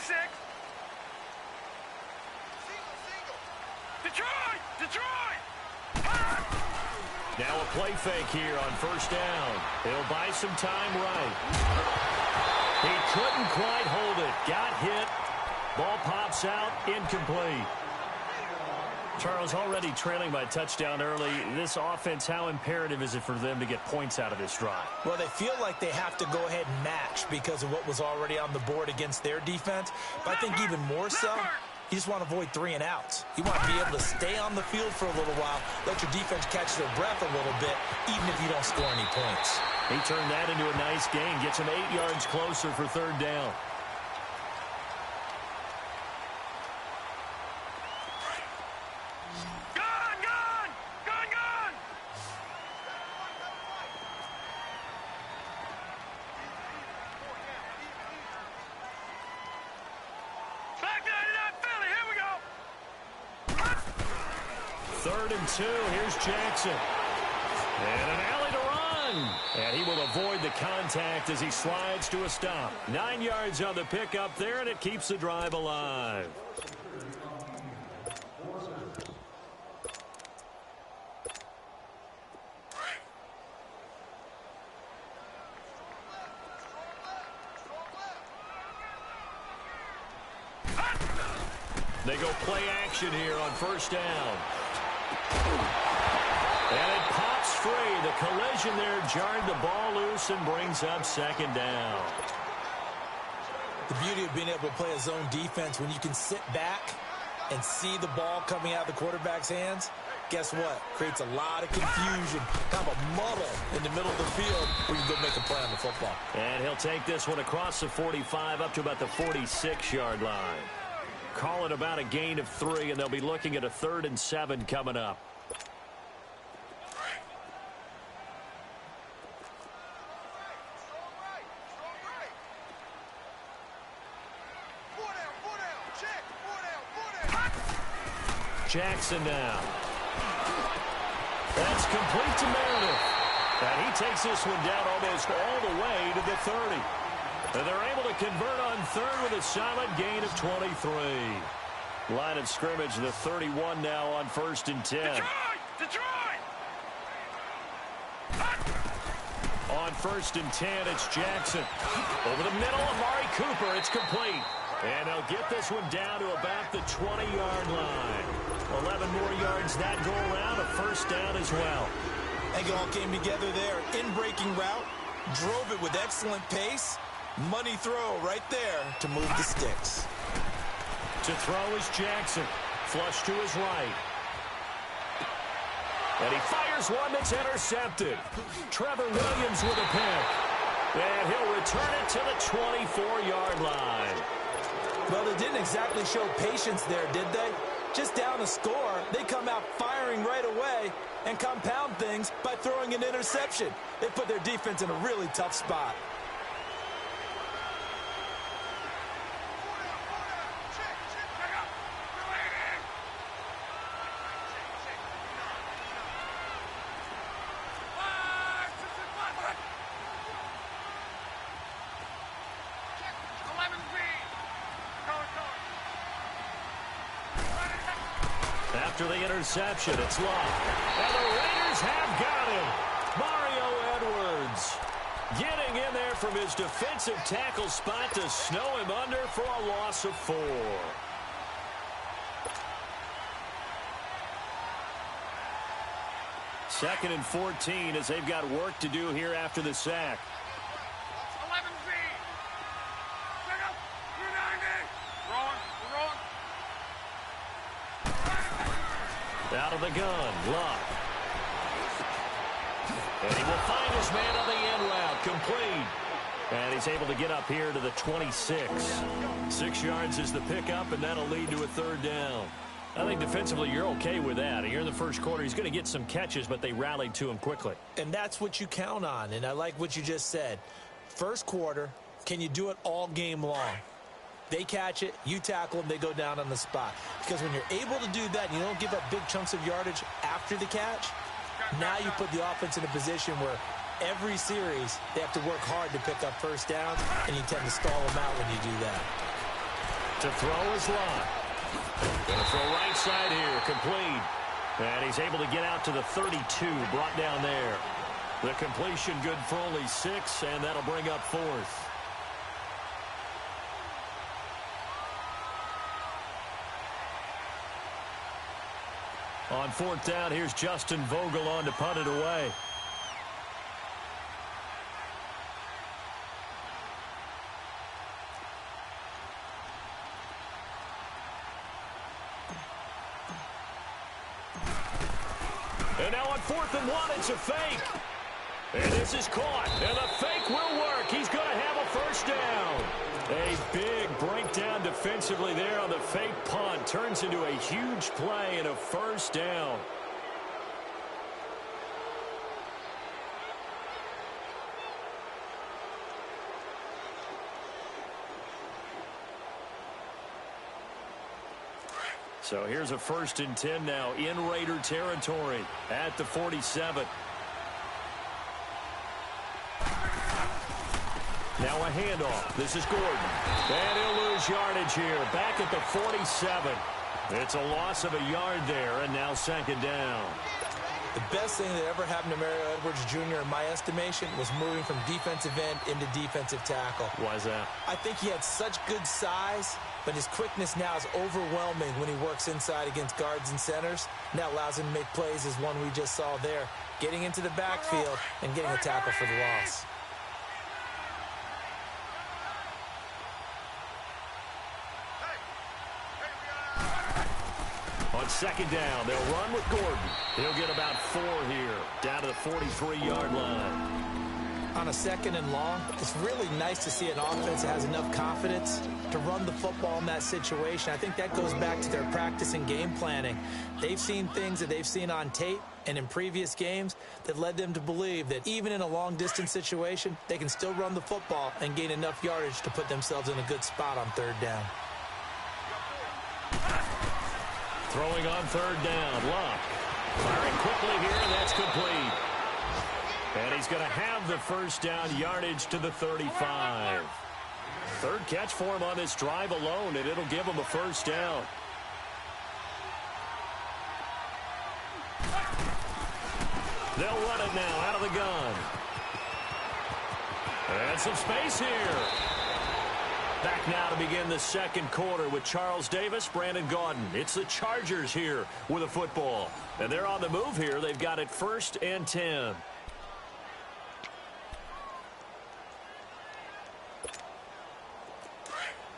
6. Detroit! Detroit! Now a play fake here on first down. He'll buy some time right. He couldn't quite hold it. Got hit. Ball pops out. Incomplete. Charles, already trailing by a touchdown early. This offense, how imperative is it for them to get points out of this drive? Well, they feel like they have to go ahead and match because of what was already on the board against their defense. But I think even more so, you just want to avoid 3 and outs. You want to be able to stay on the field for a little while, let your defense catch their breath a little bit, even if you don't score any points. He turned that into a nice gain, gets him 8 yards closer for third down. Third and 2. Here's Jackson. And an alley to run. And he will avoid the contact as he slides to a stop. 9 yards on the pickup there, and it keeps the drive alive. They go play action here on first down. And it pops free. The collision there jarred the ball loose and brings up second down. The beauty of being able to play a zone defense when you can sit back and see the ball coming out of the quarterback's hands, guess what? Creates a lot of confusion, kind of a muddle in the middle of the field where you can go make a play on the football. And he'll take this one across the 45 up to about the 46-yard line. Call it about a gain of 3, and they'll be looking at a 3rd and 7 coming up. Jackson now. That's complete to Meredith. And he takes this one down almost all the way to the 30. And they're able to convert on 3rd with a solid gain of 23. Line of scrimmage, the 31 now on 1st and 10. Detroit! On 1st and 10, it's Jackson. Over the middle, Amari Cooper. It's complete. And they'll get this one down to about the 20-yard line. 11 more yards that go around, a first down as well. I think it all came together there. In-breaking route, drove it with excellent pace. Money throw right there to move the sticks. To throw is Jackson. Flush to his right. And he fires one that's intercepted. Trevor Williams with a pick. And he'll return it to the 24-yard line. Well, they didn't exactly show patience there, did they? Just down a score, they come out firing right away and compound things by throwing an interception. They put their defense in a really tough spot. After the interception, it's locked. And the Raiders have got him. Mario Edwards getting in there from his defensive tackle spot to snow him under for a loss of 4. Second and 14 as they've got work to do here after the sack. Out of the gun, Luck. And he will find his man on the end route, complete. And he's able to get up here to the 26. 6 yards is the pickup, and that'll lead to a 3rd down. I think defensively you're okay with that. Here in the first quarter, he's going to get some catches, but they rallied to him quickly. And that's what you count on, and I like what you just said. First quarter, can you do it all game long? They catch it, you tackle them, they go down on the spot. Because when you're able to do that, and you don't give up big chunks of yardage after the catch, now you put the offense in a position where every series they have to work hard to pick up first downs, and you tend to stall them out when you do that. To throw is Locke. Going to throw right side here, complete. And he's able to get out to the 32, brought down there. The completion good for only 6, and that'll bring up 4th. On 4th down, here's Justin Vogel on to punt it away. And now on 4th and 1, it's a fake. And this is caught. And the fake will work. He's going to have a first down. A big breakdown defensively there on the fake punt. Turns into a huge play and a first down. So here's a 1st and 10 now in Raider territory at the 47. Now a handoff. This is Gordon. And he'll lose yardage here. Back at the 47. It's a loss of a yard there, and now 2nd down. The best thing that ever happened to Mario Edwards Jr., in my estimation, was moving from defensive end into defensive tackle. Why is that? I think he had such good size, but his quickness now is overwhelming when he works inside against guards and centers. And that allows him to make plays as one we just saw there, getting into the backfield and getting a tackle for the loss. On 2nd down, they'll run with Gordon. He'll get about 4 here, down to the 43-yard line. On a 2nd and long, it's really nice to see an offense that has enough confidence to run the football in that situation. I think that goes back to their practice and game planning. They've seen things that they've seen on tape and in previous games that led them to believe that even in a long-distance situation, they can still run the football and gain enough yardage to put themselves in a good spot on 3rd down. Throwing on 3rd down, Locke. Firing quickly here, and that's complete. And he's going to have the first down yardage to the 35. 3rd catch for him on this drive alone, and it'll give him a first down. They'll run it now out of the gun. And some space here. Back now to begin the 2nd quarter with Charles Davis, Brandon Gaudin. It's the Chargers here with a football. And they're on the move here. They've got it 1st and 10.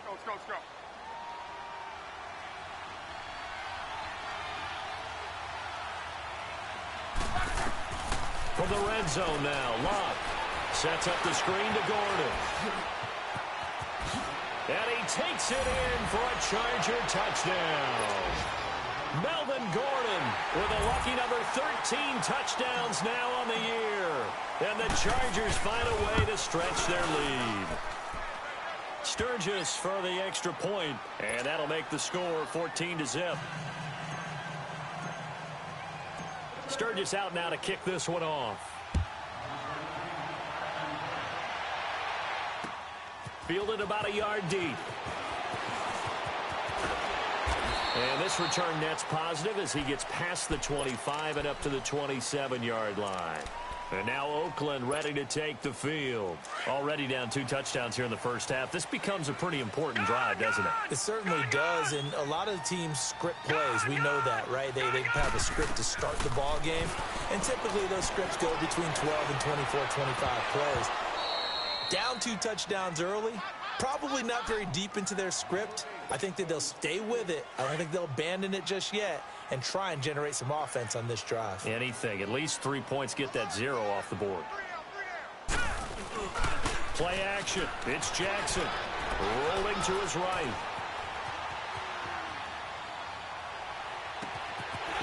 Let's go. From the red zone now, Locke sets up the screen to Gordon. And he takes it in for a Charger touchdown. Melvin Gordon with a lucky number 13 touchdowns now on the year. And the Chargers find a way to stretch their lead. Sturgis for the extra point, and that'll make the score 14-0. Sturgis out now to kick this one off. Fielded about a yard deep. And this return net's positive as he gets past the 25 and up to the 27-yard line. And now Oakland ready to take the field. Already down 2 touchdowns here in the first half. This becomes a pretty important drive, doesn't it? It certainly does, and a lot of teams script plays. We know that, right? They have a script to start the ball game, and typically those scripts go between 12 and 24, 25 plays. Down 2 touchdowns early, probably not very deep into their script. I think that they'll stay with it. I don't think they'll abandon it just yet and try and generate some offense on this drive. Anything. At least 3 points, get that 0 off the board. Play action. It's Jackson rolling to his right.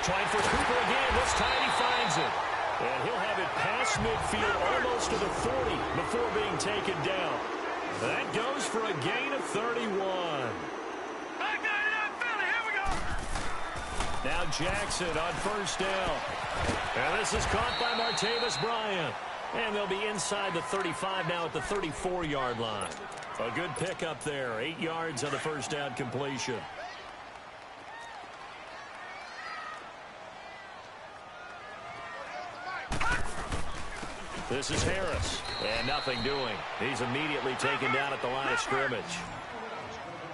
Trying for Cooper again. This time he finds it. And he'll have it past midfield almost to the 40 before being taken down. That goes for a gain of 31. Now Jackson on first down. And this is caught by Martavis Bryant. And they'll be inside the 35 now at the 34-yard line. A good pickup there. 8 yards on the first down completion. This is Harris, and nothing doing. He's immediately taken down at the line of scrimmage.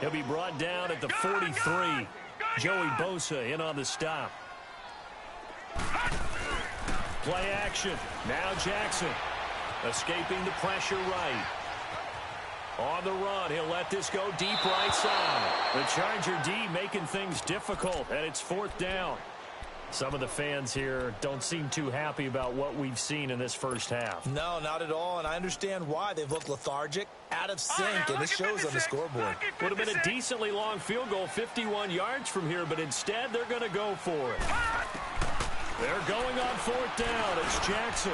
He'll be brought down at the 43. Joey Bosa in on the stop. Play action. Now Jackson escaping the pressure right. On the run, he'll let this go deep right side. The Charger D making things difficult, and it's 4th down. Some of the fans here don't seem too happy about what we've seen in this first half. No, not at all, and I understand why. They've looked lethargic, out of sync, and it shows on the scoreboard. Would have been a decently long field goal, 51 yards from here, but instead they're going to go for it. They're going on 4th down. It's Jackson.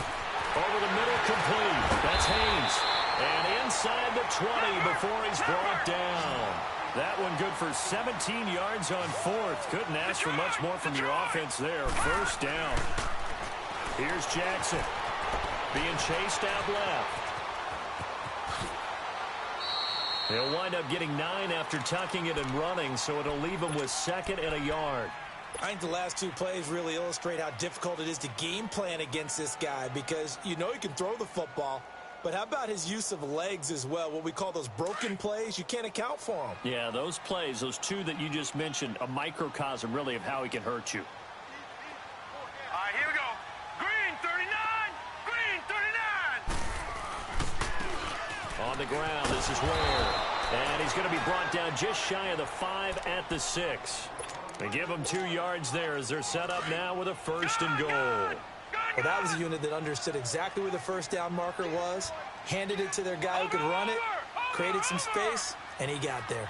Over the middle, complete. That's Haynes. And inside the 20 before he's brought down. That one good for 17 yards on 4th. Couldn't ask for much more from your offense there. 1st down. Here's Jackson. Being chased out left. He'll wind up getting 9 after tucking it and running, so it'll leave him with 2nd and a yard. I think the last 2 plays really illustrate how difficult it is to game plan against this guy because you know he can throw the football, but how about his use of legs as well? What we call those broken plays, you can't account for them. Yeah, those plays, those 2 that you just mentioned, a microcosm really of how he can hurt you. All right, here we go. Green 39. Green 39. On the ground, this is Ware. And he's going to be brought down just shy of the 5 at the 6. They give him 2 yards there as they're set up now with a 1st and goal. Well, that was a unit that understood exactly where the 1st down marker was, handed it to their guy who could run it, created some space, and he got there.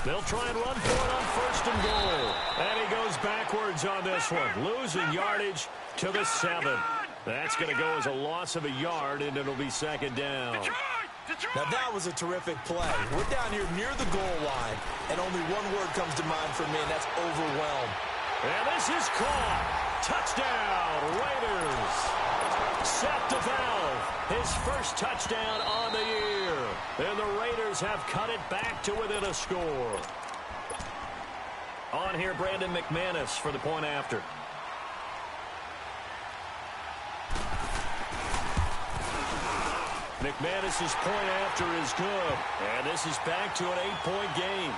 They'll try and run for it on 1st and goal. And he goes backwards on this one, losing yardage to the 7. That's going to go as a loss of a yard, and it'll be 2nd down. Now, that was a terrific play. We're down here near the goal line, and only one word comes to mind for me, and that's overwhelmed. And this is caught. Touchdown, Raiders. Seth DeValve, his first touchdown on the year. And the Raiders have cut it back to within a score. On here, Brandon McManus for the point after. McManus's point after is good. And this is back to an 8-point game.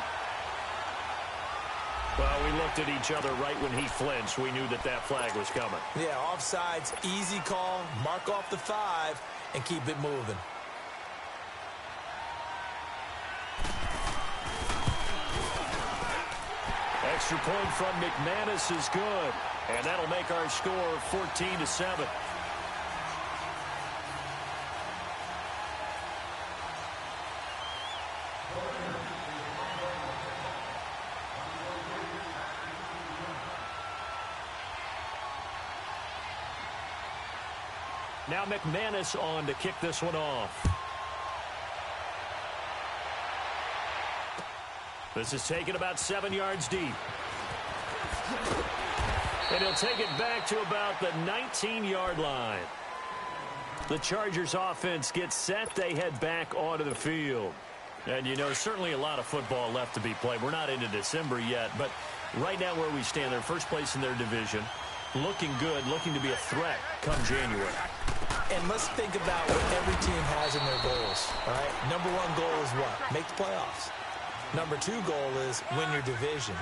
Well, we looked at each other right when he flinched. We knew that that flag was coming. Yeah, offsides, easy call, mark off the 5, and keep it moving. Extra point from McManus is good. And that'll make our score 14-7. Now McManus on to kick this one off. This is taken about 7 yards deep. And he'll take it back to about the 19-yard line. The Chargers offense gets set. They head back onto the field. And, you know, certainly a lot of football left to be played. We're not into December yet, but right now where we stand, they're first place in their division. Looking good, looking to be a threat come January. And let's think about what every team has in their goals, all right? Number 1 goal is what? Make the playoffs. Number 2 goal is win your division.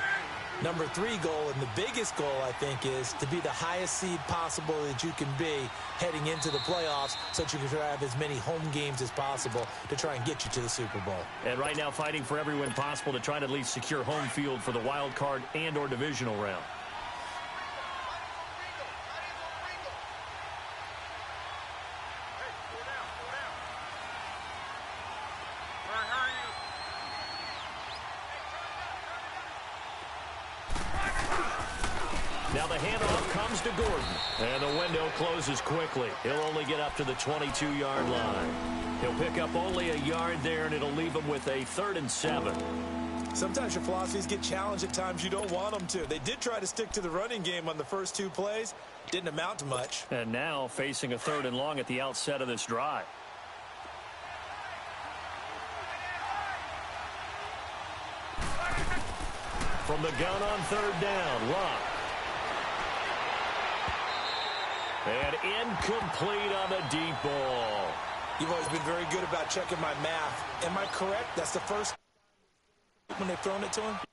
Number 3 goal, and the biggest goal, I think, is to be the highest seed possible that you can be heading into the playoffs so that you can have as many home games as possible to try and get you to the Super Bowl. And right now fighting for every win possible to try to at least secure home field for the wild card and or divisional round. Now the handoff comes to Gordon. And the window closes quickly. He'll only get up to the 22-yard line. He'll pick up only a yard there, and it'll leave him with a 3rd and 7. Sometimes your philosophies get challenged at times you don't want them to. They did try to stick to the running game on the first 2 plays. Didn't amount to much. And now facing a 3rd and long at the outset of this drive. From the gun on 3rd down, Luck. And incomplete on the deep ball. You've always been very good about checking my math. Am I correct? That's the first when they've thrown it to him?